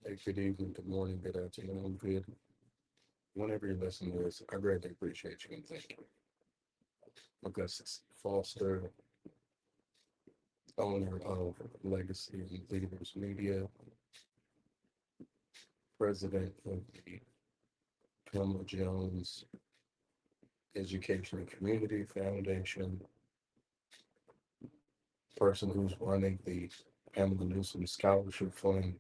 Hey, good evening, good morning, good afternoon, good whenever you're listening to this. I greatly appreciate you and thank you. Augustus Foster, owner of Legacy and Leaders Media, president of the Pamela Jones Education and Community Foundation, person who's running the Pamela Newsom Scholarship Fund.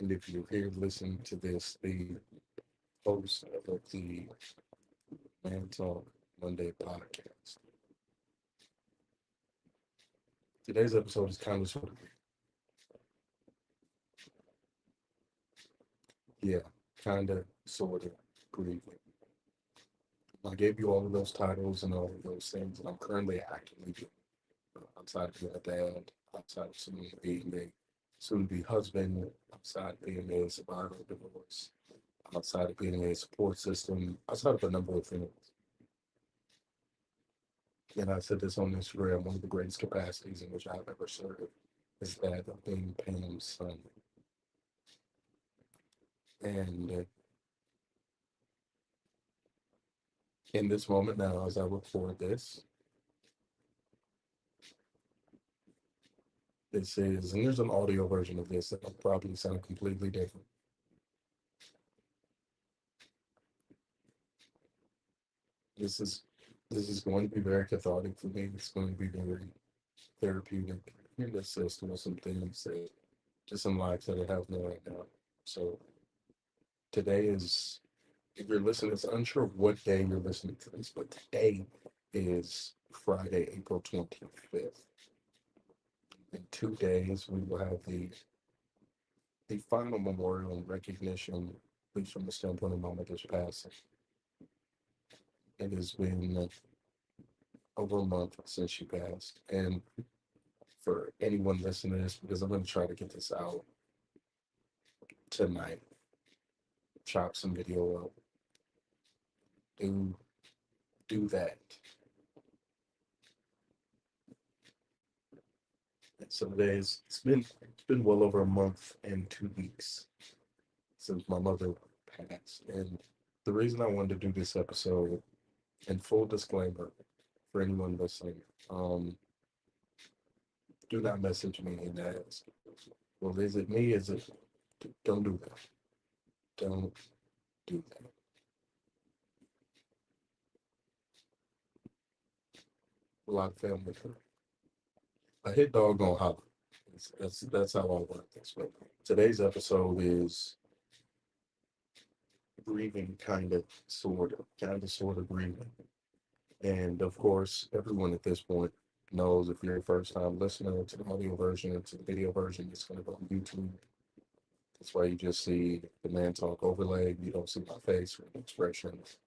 And if you're here listening to this, the host of the Man Talk Monday podcast. Today's episode is kind of sort of, yeah, kind of sort of grieving. I gave you all of those titles and all of those things, and I'm currently actively doing outside of being a dad, outside of soon being a soon to be husband, outside of being a survivor of divorce, outside of being a support system, outside of a number of things. And I said this on Instagram, one of the greatest capacities in which I've ever served is that of being Pam's son. And in this moment now, as I record this, this is, and there's an audio version of this that will probably sound completely different. This is this is going to be very cathartic for me. It's going to be very therapeutic and assist with some things that just some lives that I have no right now. So today is, if you're listening, it's unsure what day you're listening to this, but today is Friday, April 25th. In 2 days, we will have the final memorial and recognition, at least from the standpoint of my mother's passing. It has been over a month since she passed, and for anyone listening to this, because I'm going to try to get this out tonight, chop some video up, do do that. And so today's it's been well over a month and 2 weeks since my mother passed, and the reason I wanted to do this episode, and full disclaimer for anyone listening, do not message me and ask, well, is it me? Is it? Don't do that. Don't do that. A lot of family. A hit dog gonna holler. That's how I work this. But today's episode is grieving, sort of grieving. And of course, everyone at this point knows if you're a first time listener to the audio version or to the video version, it's going to go on YouTube. That's why you just see the man talk overlay. You don't see my face or expressions.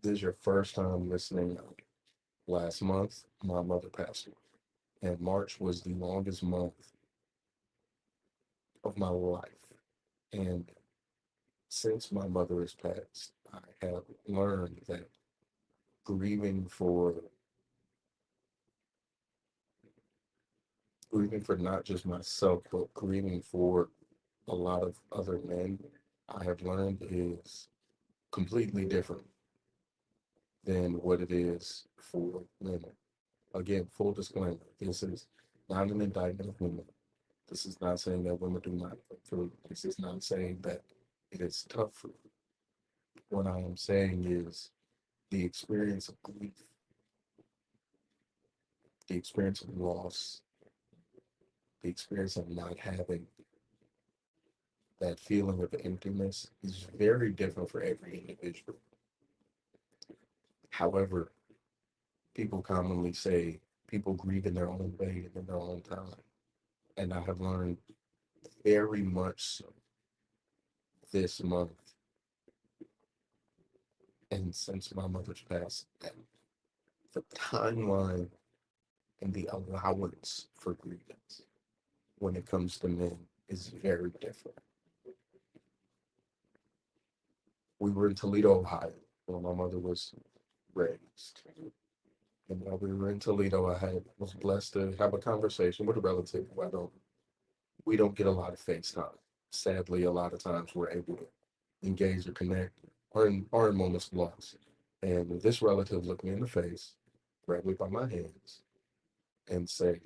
This is your first time listening. Last month, my mother passed away, and March was the longest month of my life. And since my mother has passed, I have learned that grieving for grieving for not just myself, but grieving for a lot of other men, I have learned is completely different than what it is for women. Again, full disclaimer, this is not an indictment of women. This is not saying that women do not go through. This is not saying that it is tough for you. What I am saying is the experience of grief, the experience of loss, the experience of not having that feeling of emptiness is very different for every individual. However, people commonly say people grieve in their own way and in their own time. And I have learned very much so this month and since my mother's passed that the timeline and the allowance for grievance when it comes to men is very different. We were in Toledo, Ohio, where my mother was raised. And while we were in Toledo, was blessed to have a conversation with a relative who I don't we don't get a lot of FaceTime. Sadly, a lot of times we're able to engage or connect or in moments of loss. And this relative looked me in the face, grabbed me by my hands, and said,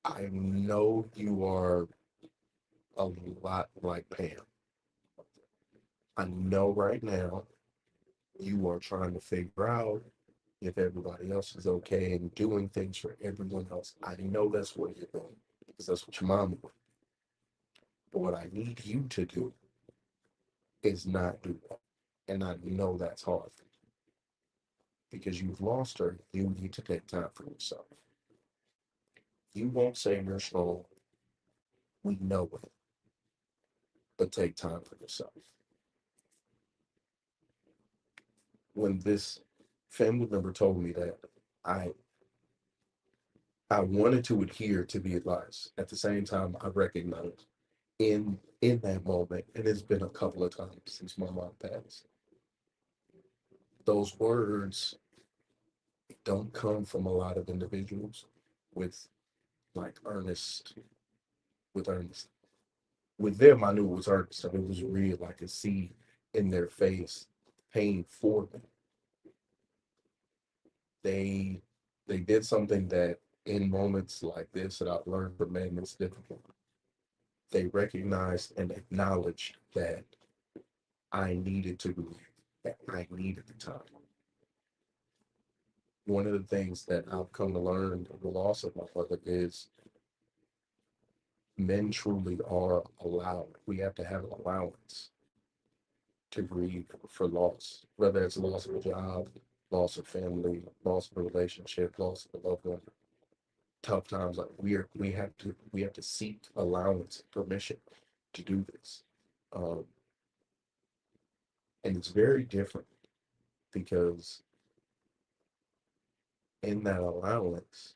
I know you are a lot like Pam. I know right now you are trying to figure out if everybody else is okay and doing things for everyone else. I know that's what you're doing because that's what your mom would. But what I need you to do is not do that. And I know that's hard because you've lost her. You need to take time for yourself. You won't say you're strong. We know it, but take time for yourself. When this family member told me that, I I wanted to adhere to the advice. At the same time, I recognized in that moment, and it's been a couple of times since my mom passed, those words don't come from a lot of individuals with like earnest. With them, I knew it was earnest. And it was real. I could see in their face pain for me. They they did something that in moments like this that I've learned from men is difficult. They recognized and acknowledged that I needed to believe, that I needed the time. One of the things that I've come to learn in the loss of my mother is men truly are allowed. We have to have an allowance to grieve for loss, whether it's loss of a job, loss of family, loss of a relationship, loss of a loved one. Tough times, like we have to seek allowance, permission to do this, um, and it's very different because in that allowance,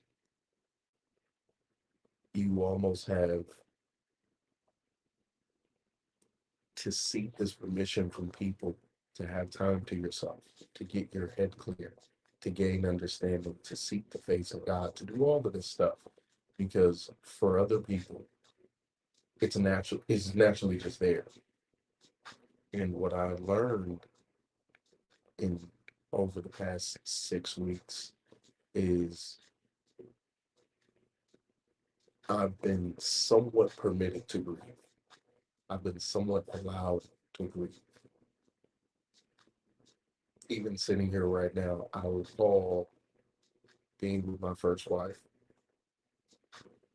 you almost have to seek this permission from people to have time to yourself, to get your head clear, to gain understanding, to seek the face of God, to do all of this stuff. Because for other people, it's naturally just there. And what I learned in over the past 6 weeks is I've been somewhat permitted to grieve. I've been somewhat allowed to grieve. Even sitting here right now, I recall being with my first wife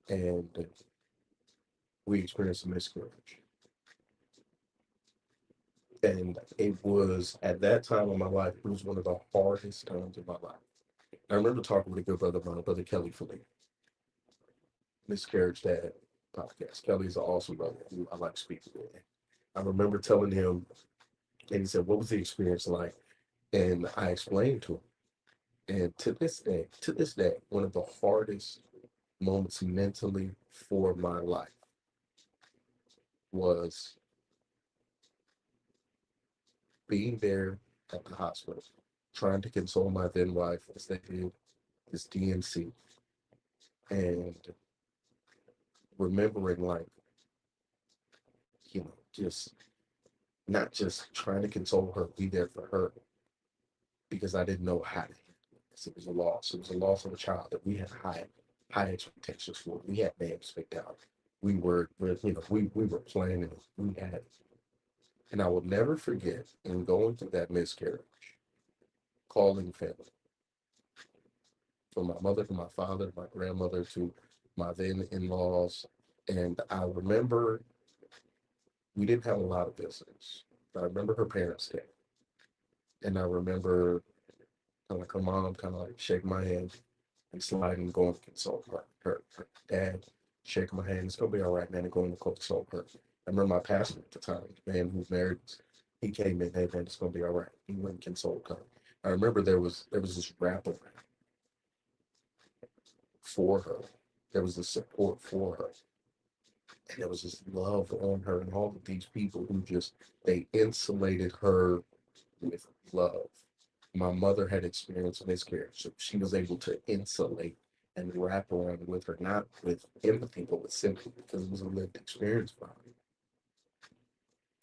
and we experienced a miscarriage. And it was at that time in my life, it was one of the hardest times in my life. I remember talking with a good brother of mine, Brother Kelly Philly, Miscarriage Dad podcast. Kelly's an awesome brother who I like speaking with. I remember telling him, and he said, what was the experience like? And I explained to him. And to this day, one of the hardest moments mentally for my life was being there at the hospital, trying to console my then wife as they did this DNC, and remembering, like, just not just trying to console her, be there for her, because I didn't know how to handle it. 'Cause it was a loss. It was a loss of a child that we had high expectations for. We had names picked out. We were planning it. We had, and I will never forget in going through that miscarriage, calling family, from my mother to my father, to my grandmother to my then in-laws. And I remember we didn't have a lot of visitors. But I remember her parents came. And I remember kind of like her mom kind of like shake my hand and slide and go and consult her dad, shake my hand, it's gonna be all right, man, and go and consult her. I remember my pastor at the time, the man who married us, he came in, hey man, it's gonna be all right. He went and consulted her. I remember there was this wraparound for her. There was this support for her. And there was this love on her and all of these people who just they insulated her with love. My mother had experienced miscarriage, so she was able to insulate and wrap around with her, not with empathy, but with sympathy, because it was a lived experience for me.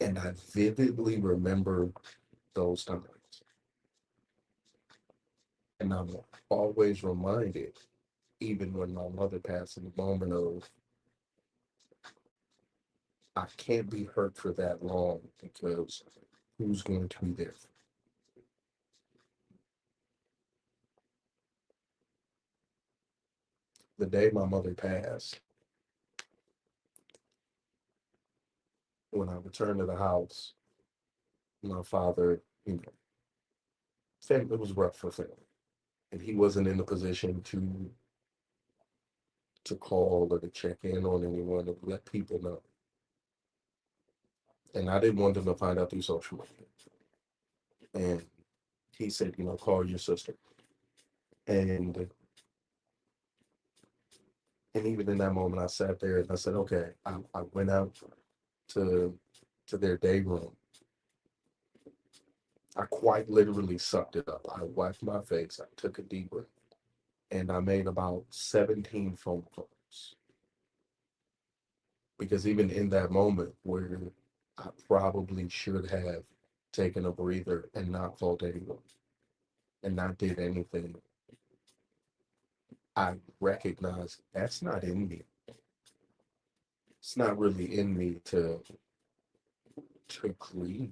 And I vividly remember those times. And I'm always reminded, even when my mother passed, in the moment of, I can't be hurt for that long because who's going to be there? The day my mother passed, when I returned to the house, my father, it was rough for family. And he wasn't in a position to call or to check in on anyone or let people know. And I didn't want them to find out through social media. And he said, call your sister. And and even in that moment, I sat there and I said, okay. I went out to their day room. I quite literally sucked it up. I wiped my face. I took a deep breath, and I made about 17 phone calls. Because even in that moment where I probably should have taken a breather and not called anyone and not did anything, I recognized that's not in me. It's not really in me to grieve.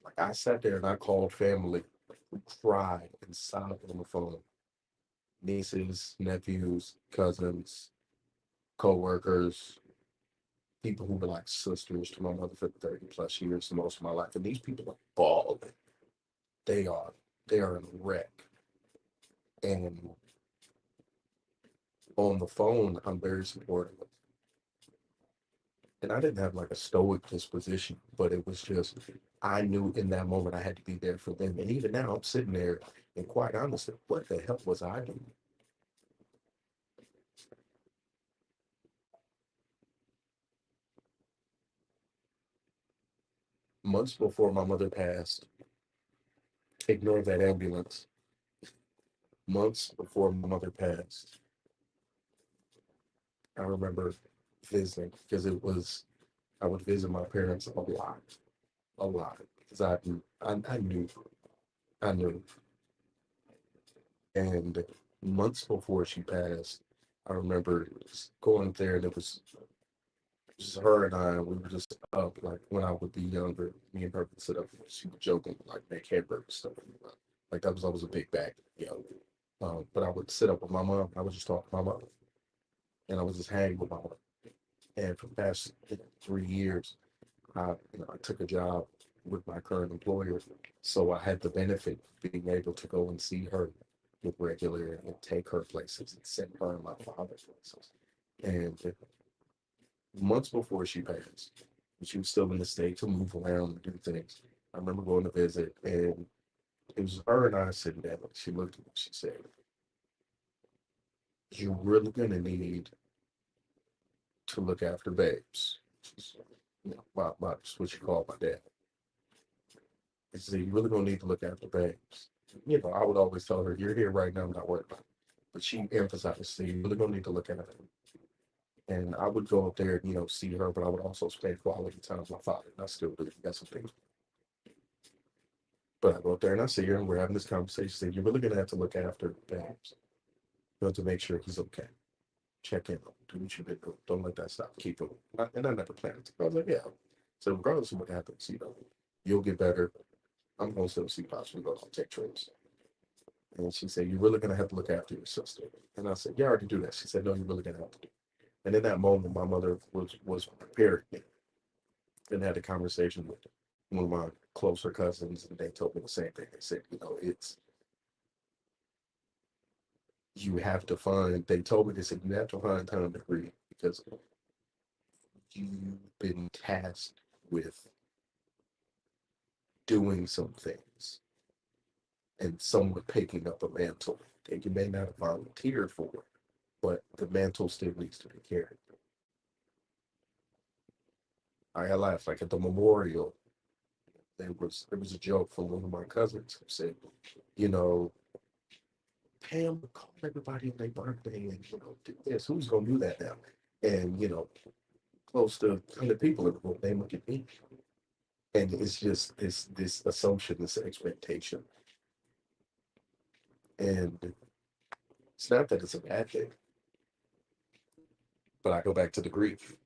Like, I sat there and I called family who cried and sobbed on the phone. Nieces, nephews, cousins, co-workers, people who were like sisters to my mother for 30 plus years, the most of my life. And these people are bawling. They are they are in a wreck. And on the phone, I'm very supportive. And I didn't have like a stoic disposition, but it was just, I knew in that moment I had to be there for them. And even now I'm sitting there and quite honestly, what the hell was I doing? Months before my mother passed, ignore that ambulance. Months before my mother passed, I remember visiting because I would visit my parents a lot, because I knew. And months before she passed, I remember going there, and it was just her and I. We were just up, like when I would be younger, me and her would sit up. She would joke and like make hamburger stuff. Like that was always a big bag, but I would sit up with my mom. I would just talk to my mom, and I was just hanging with my mom. And for the past 3 years, I took a job with my current employer, so I had the benefit of being able to go and see her with regular and take her places and send her and my father places. And months before she passed, she was still in the state to move around and do things. I remember going to visit, and it was her and I sitting down. She looked at me. She said, "You're really gonna need to look after babes." She's, that's what she called my dad. And she said, "You're really gonna need to look after babes." I would always tell her, "You're here right now. I'm not worried about it." But she emphasized, "See, you're really gonna need to look at it." And I would go up there and, see her, but I would also spend quality time with my father. And I still do. He got some things. But I go up there and I see her and we're having this conversation. She said, "You're really gonna have to look after Babs. To make sure he's okay. Check in on him. Do what you've been doing. Don't let that stop. Keep it." And I never planned to. I was like, yeah. So regardless of what happens, you'll get better. I'm gonna still see Pops. We're gonna take trips. And she said, "You're really gonna have to look after your sister." And I said, "Yeah, I already do that." She said, "No, you're really gonna have to do." And in that moment, my mother was prepared and had a conversation with one of my closer cousins, and they told me the same thing. They said, it's you have to find. They told me, they said, you have to find time to grieve because you've been tasked with doing some things and someone picking up a mantle that you may not have volunteered for, but the mantle still needs to be carried. I laughed like at the memorial. There was a joke from one of my cousins who said, you know, hey, I'm gonna call everybody on their birthday and do this. Who's gonna do that now? And close to 100 people in the room, they look at me. And it's just this assumption, this expectation. And it's not that it's a bad thing, but I go back to the grief.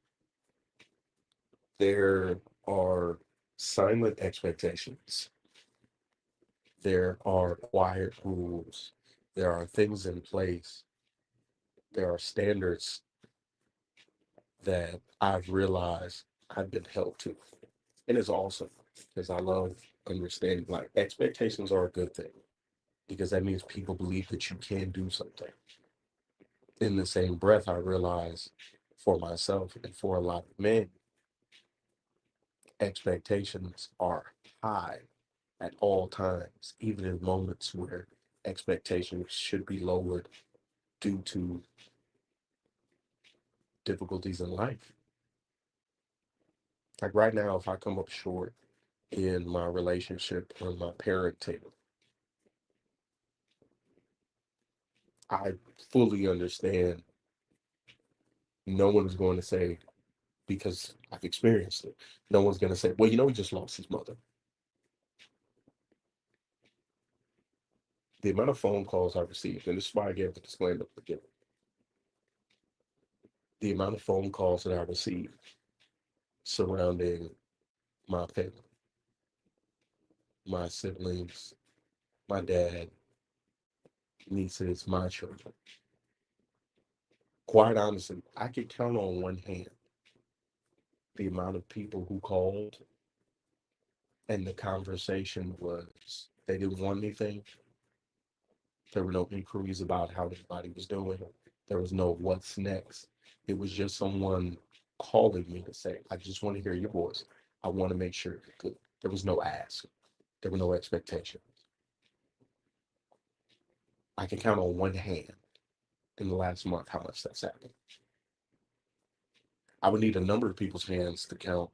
There are silent expectations. There are quiet rules. There are things in place. There are standards that I've realized I've been held to. And it's awesome because I love understanding like expectations are a good thing because that means people believe that you can do something. In the same breath, I realize for myself and for a lot of men, expectations are high at all times, even in moments where expectations should be lowered due to difficulties in life. Like right now, if I come up short in my relationship or my parenting, I fully understand no one is going to say, because I've experienced it, no one's going to say, well, he just lost his mother. The amount of phone calls I received, and this is why I gave the disclaimer at the beginning, the amount of phone calls that I received surrounding my family, my siblings, my dad, nieces, my children. Quite honestly, I could count on one hand the amount of people who called and the conversation was they didn't want anything. There were no inquiries about how everybody was doing. There was no what's next. It was just someone calling me to say, I just want to hear your voice. I want to make sure you're good. There was no ask. There were no expectations. I can count on one hand in the last month how much that's happened. I would need a number of people's hands to count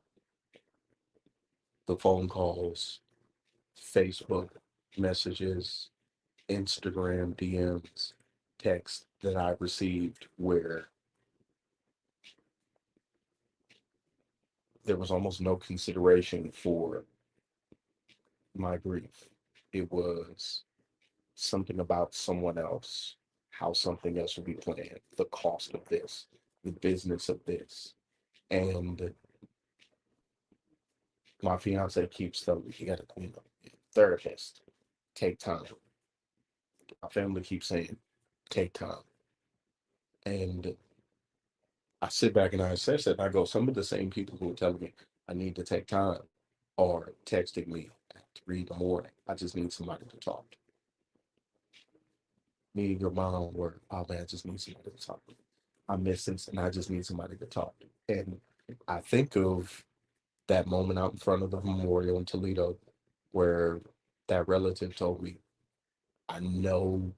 the phone calls, Facebook messages, Instagram DMs, text that I received where there was almost no consideration for my grief. It was something about someone else, how something else would be planned, the cost of this, the business of this. And my fiance keeps telling me, you gotta, therapist, take time. My family keeps saying, take time. And I sit back and I assess it and I go, some of the same people who are telling me I need to take time are texting me at 3 in the morning. I just need somebody to talk to. Me and your mom were, oh man, I just need somebody to talk to. I miss this and I just need somebody to talk to. And I think of that moment out in front of the memorial in Toledo where that relative told me, I know,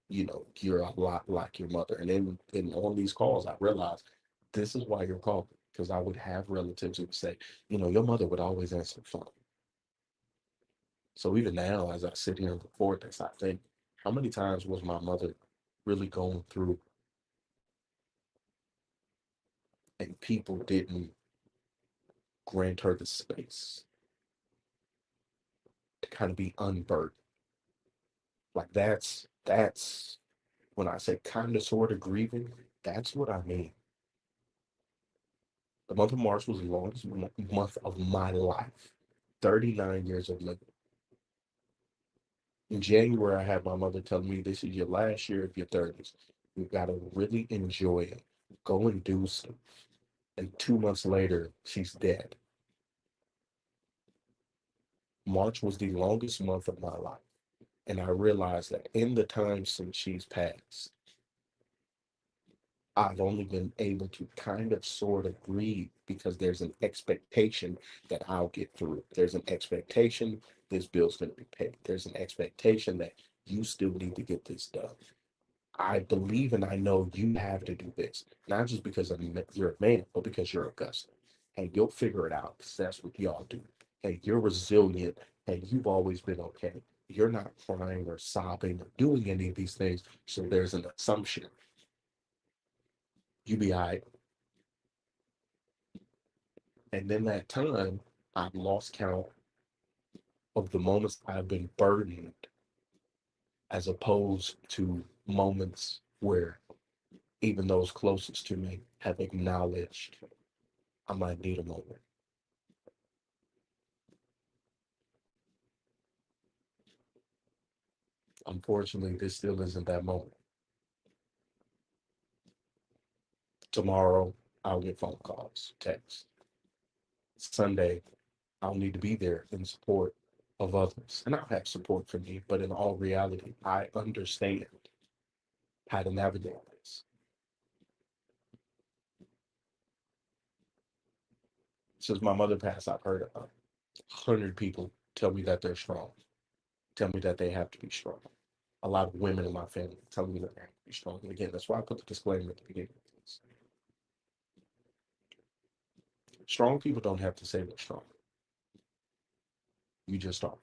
you're a lot like your mother. And then in on these calls, I realized this is why you're calling. Because I would have relatives who would say, your mother would always answer the phone. So even now, as I sit here and record this, I think, how many times was my mother really going through and people didn't grant her the space to kind of be unburdened? Like that's when I say kind of sort of grieving, that's what I mean. The month of March was the longest month of my life. 39 years of living. In January, I had my mother telling me this is your last year of your 30s. You've got to really enjoy it. Go and do stuff. And 2 months later, she's dead. March was the longest month of my life. And I realized that in the time since she's passed, I've only been able to kind of sort of grieve because there's an expectation that I'll get through. There's an expectation this bill's going to be paid. There's an expectation that you still need to get this done. I believe and I know you have to do this, not just because you're a man, but because you're Augusta. Hey, you'll figure it out because that's what y'all do. Hey, you're resilient. Hey, you've always been okay. You're not crying or sobbing or doing any of these things. So there's an assumption you be all right. And in that time, I've lost count of the moments I've been burdened as opposed to moments where even those closest to me have acknowledged I might need a moment. Unfortunately, this still isn't that moment. Tomorrow, I'll get phone calls, texts. Sunday, I'll need to be there in support of others. And I'll have support for me, but in all reality, I understand how to navigate this. Since my mother passed, I've heard 100 people tell me that they're strong, tell me that they have to be strong. A lot of women in my family tell me that they have to be strong. And again, that's why I put the disclaimer at the beginning of this. Strong people don't have to say they're strong. You just are.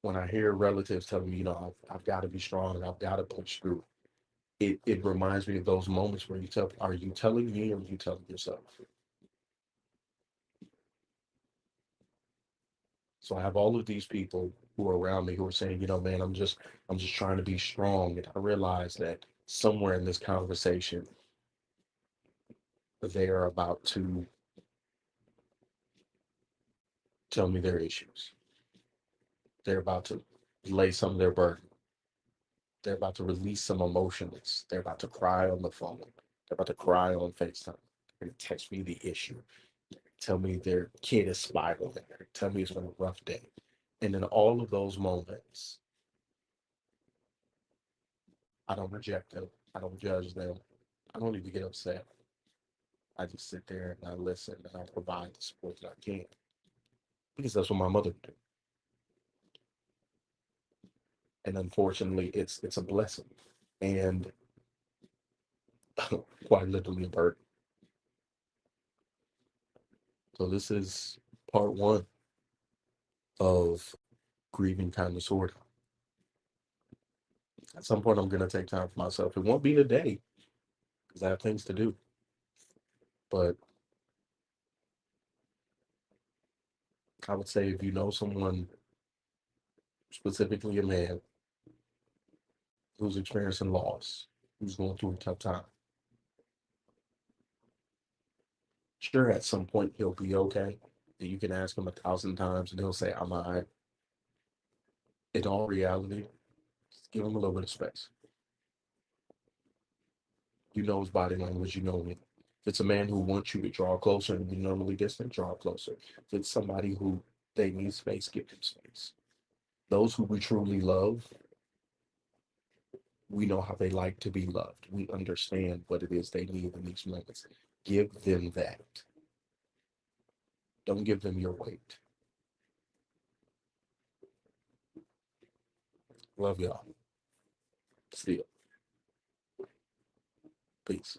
When I hear relatives telling me, I've got to be strong, I've got to push through, it reminds me of those moments where are you telling me or are you telling yourself? So I have all of these people who are around me who are saying, man, I'm just trying to be strong. And I realize that somewhere in this conversation, they are about to tell me their issues. They're about to lay some of their burden. They're about to release some emotions. They're about to cry on the phone. They're about to cry on FaceTime. They're going to text me the issue. Tell me their kid is spiraling. Tell me it's been a rough day. And in all of those moments, I don't reject them. I don't judge them. I don't even get upset. I just sit there and I listen and I provide the support that I can because that's what my mother would do. And unfortunately, it's a blessing and quite literally a burden. So this is part one of grieving kind of sort of. At some point, I'm gonna take time for myself. It won't be today because I have things to do. But I would say if you know someone, specifically a man, who's experiencing loss, who's going through a tough time, sure, at some point he'll be okay. And you can ask him 1,000 times and he'll say, I'm all right. In all reality, just give him a little bit of space. You know his body language, you know him. If it's a man who wants you to draw closer and you normally distant, draw closer. If it's somebody who they need space, give them space. Those who we truly love, we know how they like to be loved. We understand what it is they need in these moments. Give them that. Don't give them your weight. Love y'all. Still. Peace.